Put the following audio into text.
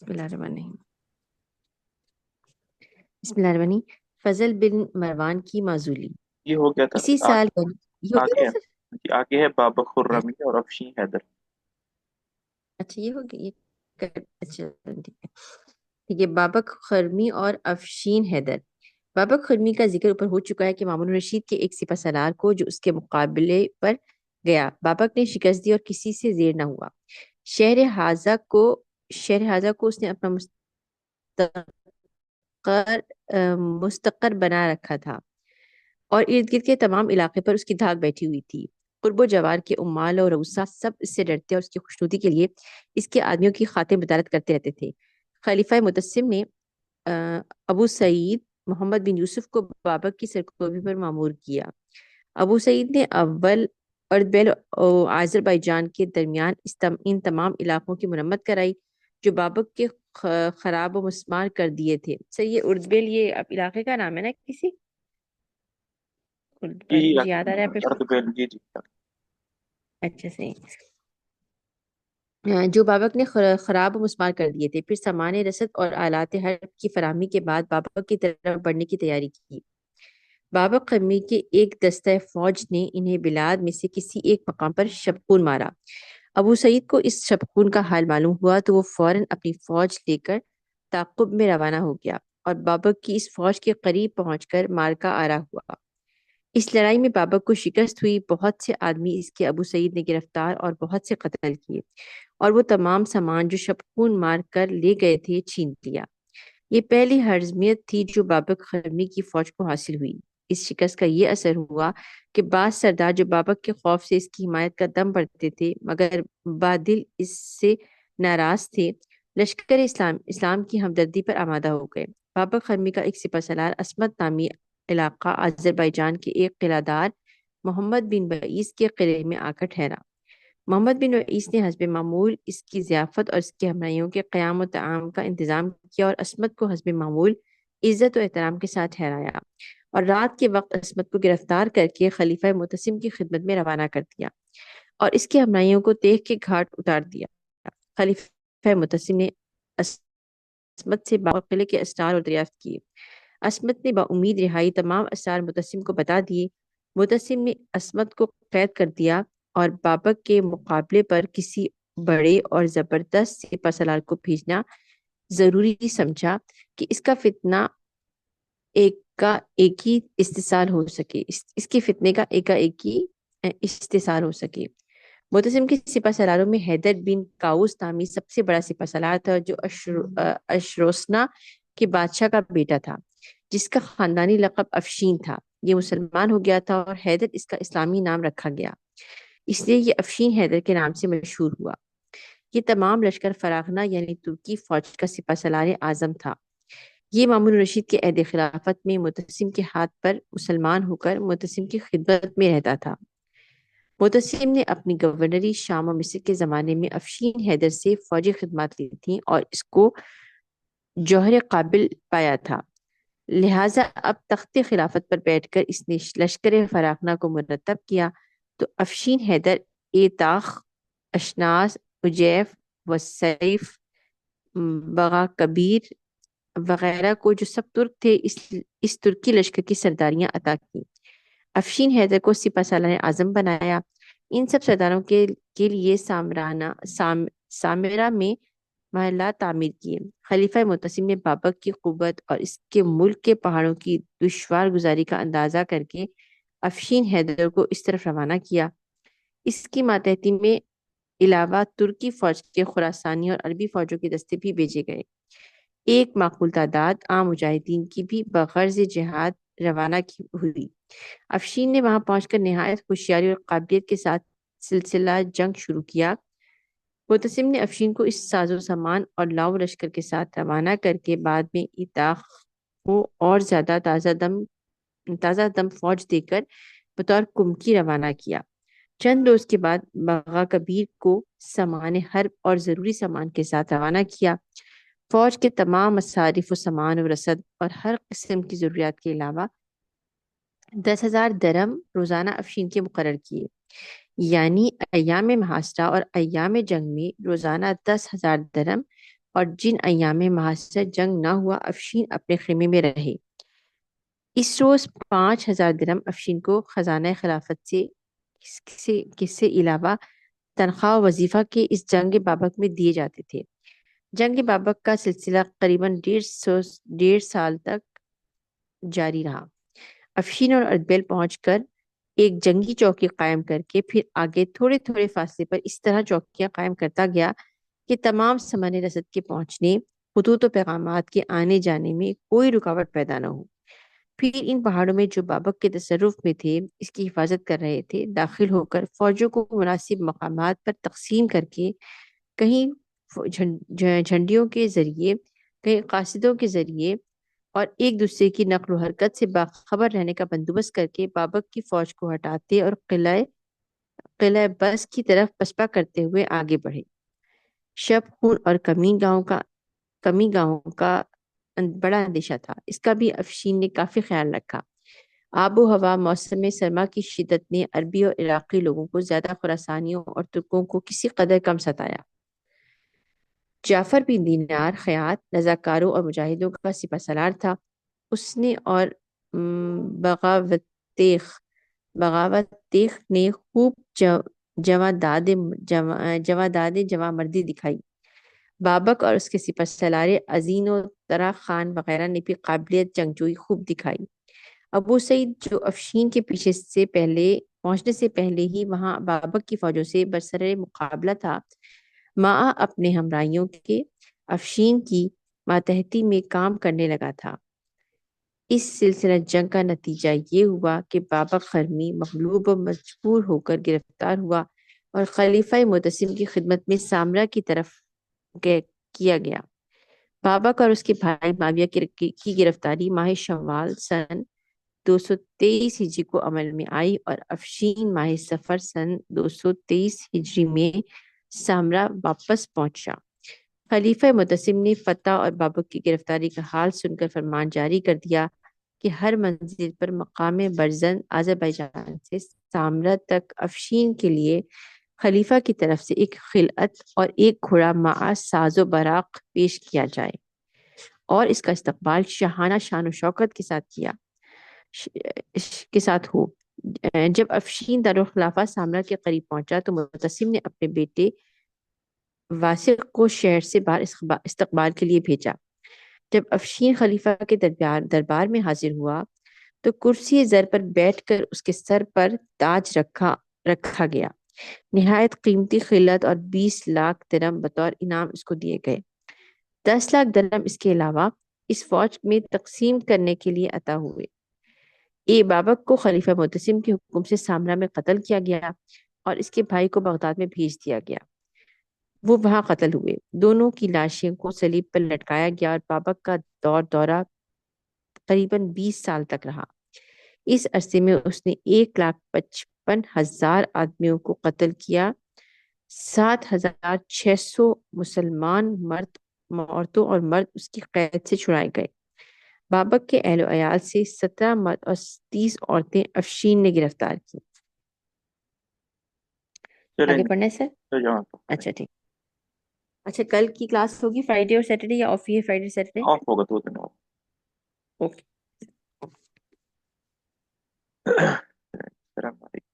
بسم اللہ الرحمن الرحیم۔ بسم اللہ الرحمن الرحیم۔ فضل بن مروان کی معزولی۔ یہ ہو گیا تھا اسی سال یہ ہو آگے گیا ہے نا سر؟ جی، آگے ہے بابک اچھا خرمی اور افشین حیدر۔ اچھا، یہ ہو گیا اچھا ٹھیک ہے ٹھیک ہے۔ بابک خرمی اور افشین حیدر۔ بابک خرمی کا ذکر اوپر ہو چکا ہے کہ مامون الرشید کے ایک سپہ سالار کو جو اس کے مقابلے پر گیا، بابک نے شکست دی اور کسی سے زیر نہ ہوا۔ شہر حاضہ کو اس نے اپنا مستقر بنا رکھا تھا اور ارد گرد کے تمام علاقے پر اس کی دھاک بیٹھی ہوئی تھی۔ قرب و جوار کے عمال اور رؤسا سب اس سے ڈرتے اور اس کی خوشنودی کے لیے اس کے آدمیوں کی خاطر بدارت کرتے رہتے تھے۔ خلیفہ متسم نے ابو سعید محمد بن یوسف کو بابک کی سرکوبی پر مامور کیا۔ ابو سعید نے اول اردبیل اور آذربائیجان کے درمیان ان تمام علاقوں کی مرمت کرائی جو بابک کے خراب و مسمار کر دیے تھے۔ سر یہ اردبیل یہ اب علاقے کا نام ہے نا کسی؟ جی جی، مجھے یاد آ رہا ہے آپ کو۔ اردبیل، جی جی۔ اچھا صحیح۔ جو بابک نے خراب و مسمار کر دیے تھے۔ پھر سامان رسد اور آلات حرب کی فراہمی کے بعد بابک کی طرف بڑھنے کی تیاری کی۔ بابک قمی کے ایک دستہ فوج نے انہیں بلاد میں سے کسی ایک مقام پر شبخون مارا۔ ابو سعید کو اس شبخون کا حال معلوم ہوا تو وہ فوراً اپنی فوج لے کر تعقب میں روانہ ہو گیا اور بابک کی اس فوج کے قریب پہنچ کر مارکا آرا ہوا۔ اس لڑائی میں بابک کو شکست ہوئی، بہت سے آدمی اس کے ابو سعید نے گرفتار اور بہت سے قتل کیے اور وہ تمام سامان جو شبخون مار کر لے گئے تھے چھین لیا۔ یہ پہلی ہرزمیت تھی جو بابک خرمی کی فوج کو حاصل ہوئی۔ اس شکست کا یہ اثر ہوا کہ بعض سردار جو بابک کے خوف سے اس کی حمایت کا دم بڑھتے تھے مگر بادل اس سے ناراض تھے، لشکر اسلام کی ہمدردی پر آمادہ ہو گئے۔ بابک خرمی کا ایک سپہ سالار عصمت نامی علاقہ آذربائیجان کے ایک قلعہ دار محمد بن بعیس کے قلعے میں آ کر ٹھہرا۔ محمد بن بعیس نے حسب معمول اس کی ضیافت اور اس کے ہمراہیوں کے قیام و طعام کا انتظام کیا اور عصمت کو حسب معمول عزت و احترام کے ساتھ ٹھہرایا اور رات کے وقت عصمت کو گرفتار کر کے خلیفہ متسم کی خدمت میں روانہ کر دیا اور اس کے ہمراہیوں کو دیکھ کے گھاٹ اتار دیا۔ خلیفہ متسم نے عصمت سے قلعے کے اسرار اور دریافت کیے۔ عصمت نے باامید رہائی تمام اسرار متسم کو بتا دیے۔ متسم نے عصمت کو قید کر دیا اور بابک کے مقابلے پر کسی بڑے اور زبردست سپہ سالار کو بھیجنا ضروری سمجھا کہ اس کا فتنہ ایک کا ایک ہی استحصال ہو سکے، اس کے فتنے کا ایک ہی استحصال ہو سکے۔ متسم کے سپہ سالاروں میں حیدر بن کاؤس نامی سب سے بڑا سپہ سالار تھا جو اشروسنا کے بادشاہ کا بیٹا تھا، جس کا خاندانی لقب افشین تھا۔ یہ مسلمان ہو گیا تھا اور حیدر اس کا اسلامی نام رکھا گیا، اس لیے یہ افشین حیدر کے نام سے مشہور ہوا۔ یہ تمام لشکر فراغنہ یعنی ترکی فوج کا سپہ سالار اعظم تھا۔ یہ مامون الرشید کے عہد خلافت میں متسم کے ہاتھ پر مسلمان ہو کر متسم کی خدمت میں رہتا تھا۔ متسم نے اپنی گورنری شام و مصر کے زمانے میں افشین حیدر سے فوجی خدمات لی تھیں اور اس کو جوہر قابل پایا تھا، لہٰذا اب تخت خلافت پر بیٹھ کر اس نے لشکر فراغنہ کو مرتب کیا تو افشین حیدر ایتاخ، اشناس، اجیف و سیف، بغا کبیر وغیرہ کو جو سب ترک تھے اس ترکی لشکر کی سرداریاں عطا کی۔ افشین حیدر کو سپہ سالار اعظم بنایا۔ ان سب سرداروں کے لیے سامرا میں محلات تعمیر کیے۔ خلیفہ متسم نے بابک کی قوت اور اس کے ملک کے پہاڑوں کی دشوار گزاری کا اندازہ کر کے افشین حیدر کو اس طرف روانہ کیا۔ اس کی ماتحتی میں علاوہ ترکی فوج کے خراسانی اور عربی فوجوں کے دستے بھی بھیجے گئے۔ ایک معقول تعداد عام مجاہدین کی بھی بغرض جہاد روانہ ہوئی۔ افشین نے وہاں پہنچ کر نہایت ہوشیاری اور قابلیت کے ساتھ سلسلہ جنگ شروع کیا۔ متسم نے افشین کو اس ساز و سامان اور لاؤ لشکر کے ساتھ روانہ کر کے بعد میں ایتاخ کو اور زیادہ تازہ دم فوج دے کر بطور کمکی روانہ کیا۔ چند روز کے بعد بغا کبیر کو سامان حرب اور ضروری سامان کے ساتھ روانہ کیا۔ فوج کے تمام مصارف و سامان و رسد اور ہر قسم کی ضروریات کے علاوہ 10,000 درم روزانہ افشین کے مقرر کیے، یعنی ایام محاصرہ اور ایام جنگ میں روزانہ 10,000 درم اور جن ایام محاصرہ جنگ نہ ہوا افشین اپنے خیمے میں رہے۔ اس روز 5,000 درہم افشین کو خزانہ خلافت سے کس سے علاوہ تنخواہ و وظیفہ کے اس جنگ بابک میں دیے جاتے تھے۔ جنگ بابک کا سلسلہ قریباً 1.5 سال تک جاری رہا۔ افشین اور اردبیل پہنچ کر ایک جنگی چوکی قائم کر کے پھر آگے تھوڑے تھوڑے فاصلے پر اس طرح چوکیاں قائم کرتا گیا کہ تمام سامان رسد کے پہنچنے، خطوط و پیغامات کے آنے جانے میں کوئی رکاوٹ پیدا نہ ہو۔ پھر ان پہاڑوں میں جو بابک کے تصرف میں تھے، اس کی حفاظت کر رہے تھے، داخل ہو کر فوجوں کو مناسب مقامات پر تقسیم کر کے کہیں جھنڈیوں کے ذریعے، کہیں قاصدوں کے ذریعے اور ایک دوسرے کی نقل و حرکت سے باخبر رہنے کا بندوبست کر کے بابک کی فوج کو ہٹاتے اور قلعہ بس کی طرف پسپا کرتے ہوئے آگے بڑھے۔ شب خون اور کمی گاؤں کا بڑا اندیشہ تھا، اس کا بھی افشین نے کافی خیال رکھا۔ آب و ہوا، موسم سرما کی شدت نے عربی اور عراقی لوگوں کو زیادہ خراسانیوں اور ترکوں کو کسی قدر کم ستایا۔ جعفر بن دینار خیاط رضاکاروں اور مجاہدوں کا سپہ سالار تھا۔ اس نے اور بغاوتیخ نے خوب جواں مردی دکھائی۔ بابک اور اس کے سپہ سالار عزین و طرح خان وغیرہ نے بھی قابلیت جنگجوئی خوب دکھائی۔ ابو سعید جو افشین کے پہنچنے سے پہلے ہی وہاں بابک کی فوجوں سے برسر مقابلہ تھا، مع اپنے ہمراہیوں کے افشین کی ماتحتی میں کام کرنے لگا تھا۔ اس سلسلہ جنگ کا نتیجہ یہ ہوا کہ بابک خرمی مغلوب و مجبور ہو کر گرفتار ہوا اور خلیفہ معتصم کی خدمت میں سامرا کی طرف کیا گیا۔ بابک اور اس کے بھائی معاویہ کی گرفتاری ماہ شوال سن 223 ہجری کو عمل میں آئی اور افشین ماہ صفر سن 223 ہجری میں سامرا واپس پہنچا۔ خلیفہ معتصم نے فتح اور بابک کی گرفتاری کا حال سن کر فرمان جاری کر دیا کہ ہر منزل پر مقام برزن آذربائیجان سے سامرا تک افشین کے لیے خلیفہ کی طرف سے ایک خلعت اور ایک گھوڑا مع ساز و براق پیش کیا جائے اور اس کا استقبال شاہانہ شان و شوکت کے ساتھ ہو۔ جب افشین دارالخلافہ سامرا کے قریب پہنچا تو معتصم نے اپنے بیٹے واسق کو شہر سے باہر استقبال کے لیے بھیجا۔ جب افشین خلیفہ کے دربار میں حاضر ہوا تو کرسی زر پر بیٹھ کر اس کے سر پر تاج رکھا گیا۔ نہایت قیمتی خلعت اور 20 لاکھ درہم بطور انعام اس کو دیے گئے۔ 10 لاکھ درہم اس کے علاوہ اس فوج میں تقسیم کرنے کے لیے عطا ہوئے۔ بابک کو خلیفہ معتصم کے حکم سے سامرا میں قتل کیا گیا اور اس کے بھائی کو بغداد میں بھیج دیا گیا۔ وہ وہاں قتل ہوئے۔ دونوں کی لاشیں کو صلیب پر لٹکایا گیا اور بابک کا دورہ قریباً 20 سال تک رہا۔ اس عرصے میں اس نے 1,55,000 آدمیوں کو قتل کیا۔ 7,600 مسلمان عورتوں اور مرد اس کی قید سے چھڑائے گئے۔ بابک کے اہل و عیال سے 17 مرد اور 30 عورتیں افشین نے گرفتار کی۔ آگے پڑھنا ہے سر؟ اچھا ٹھیک۔ اچھا، کل کی کلاس ہوگی فرائیڈے اور سیٹرڈے یا آف ہے؟ فرائیڈے سیٹرڈے آف ہوگا، 2 دن آف۔ اوکے۔ السلام علیکم۔